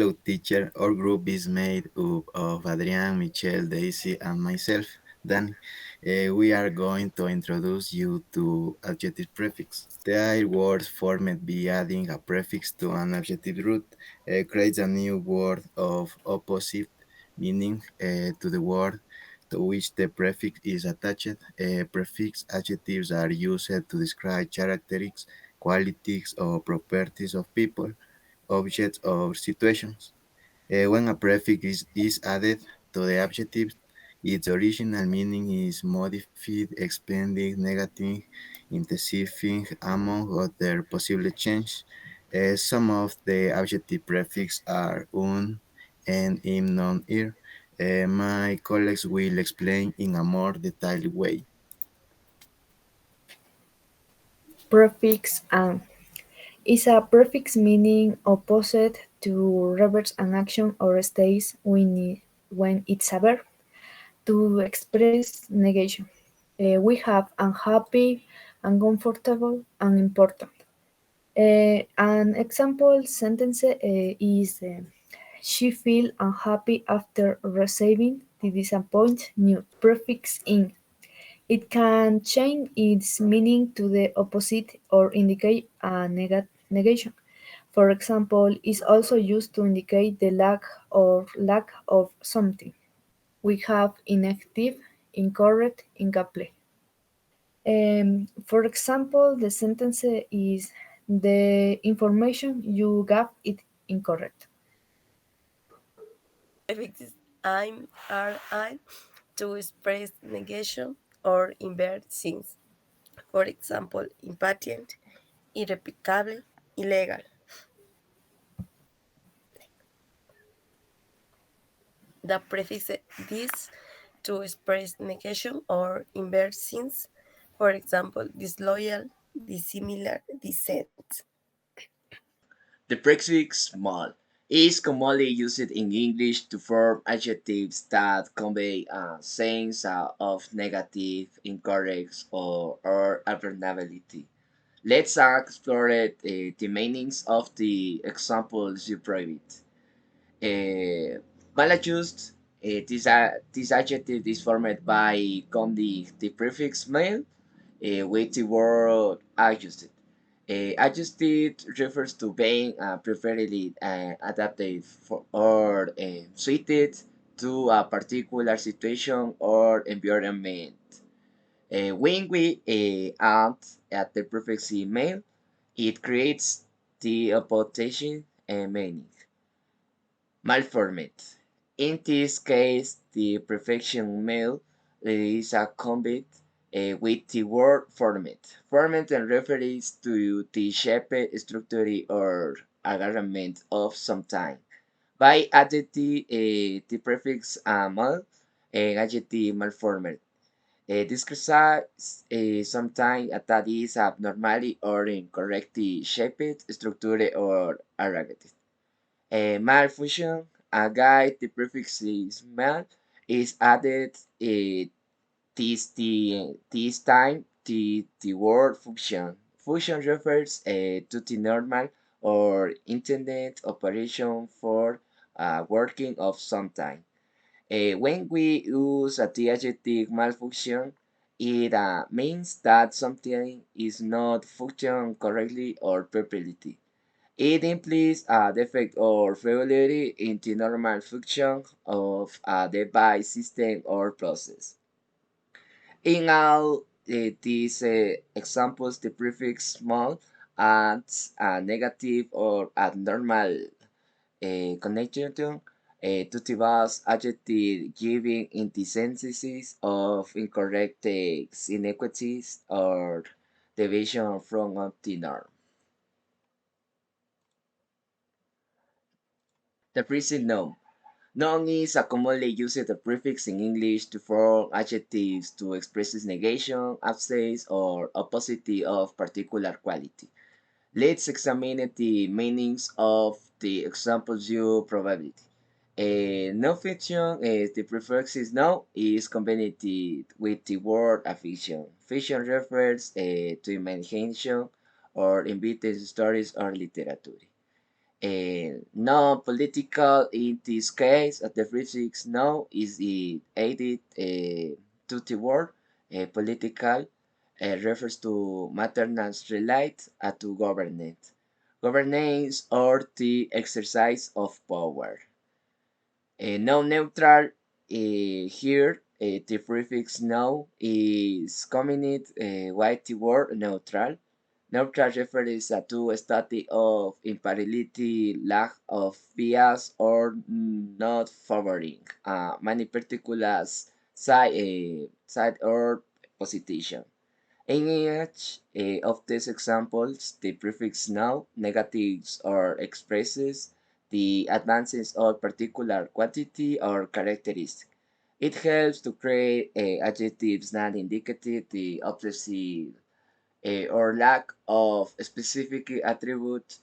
Hello, teacher. Our group is made up of Adrian, Michelle, Daisy, and myself, Danny. We are going to introduce you to adjective prefix. They are words formed by adding a prefix to an adjective root, creates a new word of opposite meaning to the word to which the prefix is attached. Prefix adjectives are used to describe characteristics, qualities, or properties of people, objects, or situations. When a prefix is added to the adjective, its original meaning is modified, expanded, negative, intensifying, among other possible changes. Some of the adjective prefixes are un and im, non, ir. My colleagues will explain in a more detailed way. Prefix "an" is a prefix meaning opposite to reverse an action or states when it's a verb to express negation. We have unhappy, uncomfortable, unimportant. An example sentence is she feel unhappy after receiving the disappointing news. Prefix "in" it can change its meaning to the opposite or indicate a negation. For example, is also used to indicate the lack of something. We have inactive, incorrect, incomplete. For example, the sentence is the information you gave it incorrect. Prefixes I'm, are, I to express negation or invert things. For example, impatient, irreplicable, illegal. The prefix this to express negation or invert things. For example, disloyal, dissimilar, dissent. The prefix "small" is commonly used in English to form adjectives that convey a sense of negative, incorrect, or abnormality. Let's explore the meanings of the examples you provided. Maladjust, this adjective is formed by combining the prefix "male" with the word "adjusted." Adjusted refers to being preferably adapted for, or suited to a particular situation or environment. When we add at the prefix "male," it creates the opposition meaning. Malformed. In this case, the prefixation "male" is a combined with the word "formed." Formed refers to the shape, structure, or arrangement of some time. By adding the prefix "mal," an adjective malformed describes something that is abnormally or incorrectly shaped, structured, or arranged. Malfunction, a guide the prefix is mal is added this time the word function. Function refers to the normal or intended operation for working of some time. When we use the adjective malfunction, it means that something is not functioning correctly or properly. It implies a defect or failure in the normal function of a device, system, or process. In all these examples, the prefix "small" adds a negative or abnormal connotation to the vast adjective, giving indecencies of incorrect inequities or deviation from the norm. The present noun. Noun is a commonly used prefix in English to form adjectives to express negation, absence, or opposite of particular quality. Let's examine the meanings of the examples you provided. No fiction, the prefix is no, is combined with the word affection. Fiction refers to imagination or invented stories or literature. Non-political in this case, the prefix no is the added to the word. Political refers to matters related to governance or the exercise of power. Non-neutral here, the prefix no is combined with the word neutral. Neutral refers to a state of impartiality, lack of bias, or not favoring many particular side or position. In each of these examples, the prefix now negatives or expresses the advances of particular quantity or characteristic. It helps to create adjectives that indicate the opposite or lack of specific attributes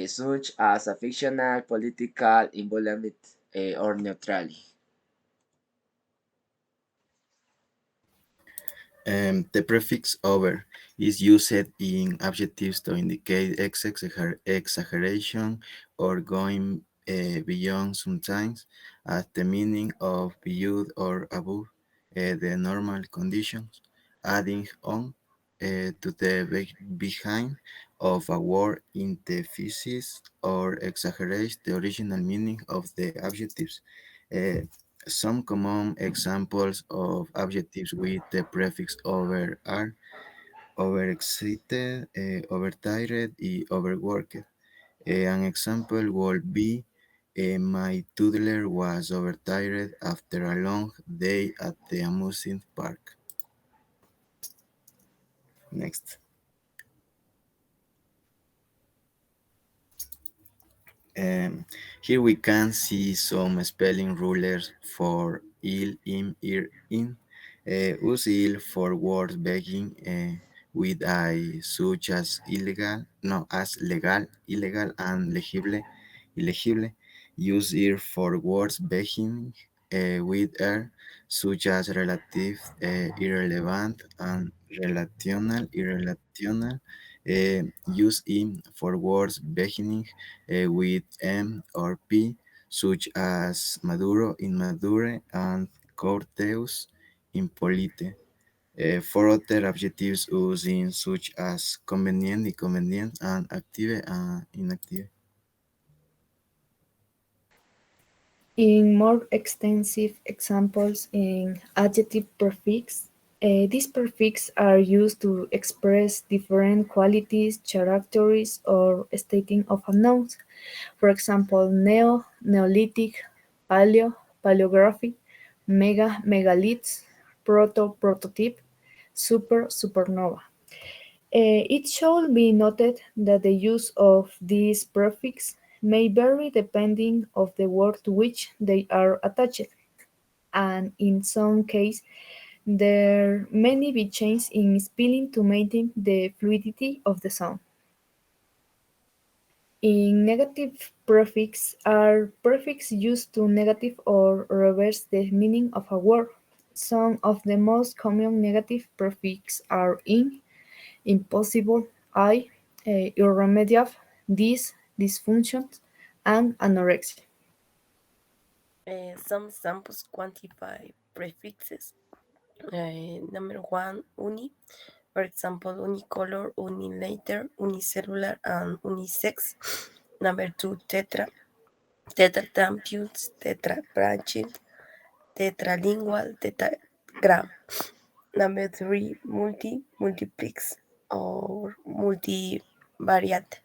such as a fictional, political, involvement, or neutrality. The prefix over is used in adjectives to indicate exaggeration or going beyond sometimes as the meaning of beyond or above the normal conditions, adding on to the behind of a word in the thesis or exaggerates the original meaning of the adjectives. Uh, some common examples of adjectives with the prefix over are overexcited, overtired, and overworked. An example would be my toddler was overtired after a long day at the amusement park. Next. Um, Here we can see some spelling rulers for il, im, ir, in. Use il for words beginning with I, such as illegal, no, as legal, illegal, and legible, illegible. Use ir for words beginning with er, such as relative, irrelevant, and relational, irrelational. Use in for words beginning with M or P, such as Maduro, Inmadure, and Corteus, Impolite. For other adjectives using such as convenient, inconvenient, and active and inactive. In more extensive examples in adjective prefix, these prefixes are used to express different qualities, characteristics, or stating of a noun. For example, neo, neolithic, paleo, paleography, mega, megaliths, proto, prototype, super, supernova. It should be noted that the use of these prefixes may vary depending on the word to which they are attached, and in some cases there may be changes in spelling to maintain the fluidity of the sound. In negative prefixes are prefixes used to negative or reverse the meaning of a word. Some of the most common negative prefixes are in, impossible, I, irremediable, this, dysfunction, and anorexia. Some examples quantify prefixes. Number one, uni. For example, unicolor, unilater, unicellular, and unisex. Number two, tetra. Tetratamputes, tetrabranching, tetralingual, tetragram. Number three, multiplex or multivariate.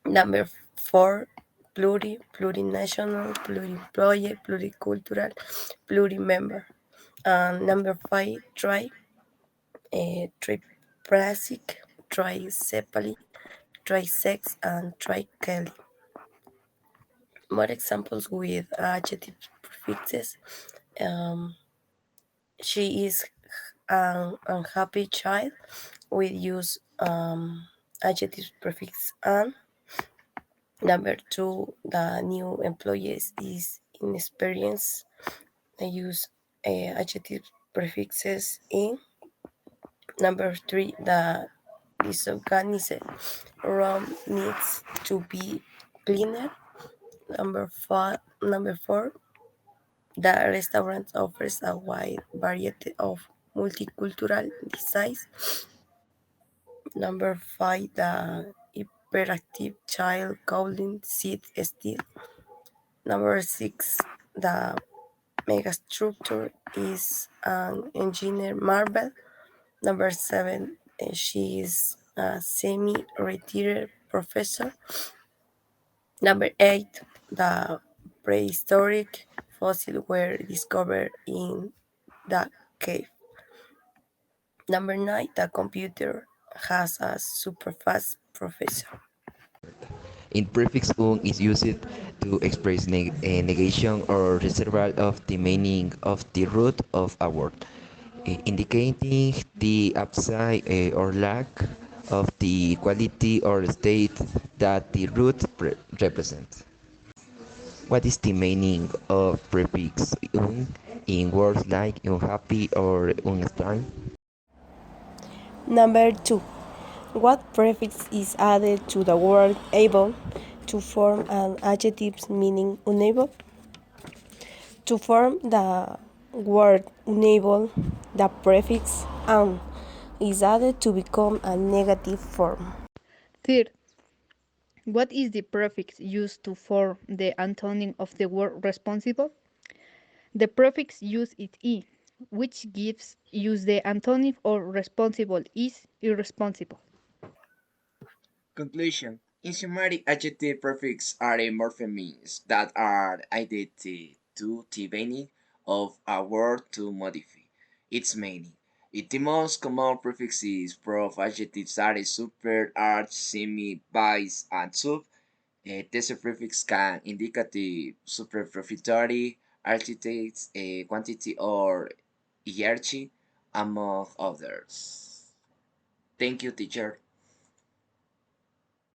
Number four, plurinational, pluriemployee, pluricultural, plurimember. And number five, triprasic, tricephaly, trisex, and trically. More examples with adjective prefixes. Um, she is an unhappy child. We use adjective prefix an. Number two, the new employees is inexperienced. I use adjective prefixes in. Number three, the disorganized room needs to be cleaner. Number four, the restaurant offers a wide variety of multicultural dishes. Number five, the hyperactive child couldn't sit still. Number six, the megastructure is an engineer marvel. Number seven, she is a semi-retired professor. Number eight, the prehistoric fossils were discovered in the cave. Number nine, the computer has a super fast processor. In prefix un is used to express a negation or reserval of the meaning of the root of a word, indicating the upside or lack of the quality or state that the root represents. What is the meaning of prefix un in words like unhappy or unstrong? Number two, what prefix is added to the word able to form an adjective meaning unable? To form the word unable, the prefix un is added to become a negative form. Third, what is the prefix used to form the antonym of the word responsible? The prefix used is "e", which gives use the antonym or responsible is irresponsible. Conclusion. In summary, adjective prefixes are morphemes that are added to the meaning of a word to modify its meaning. The most common prefixes of adjectives are super, arch, semi, vice, and sub. This prefix can indicate the superprofitory, architects, quantity, or hierarchy, among others. Thank you, teacher.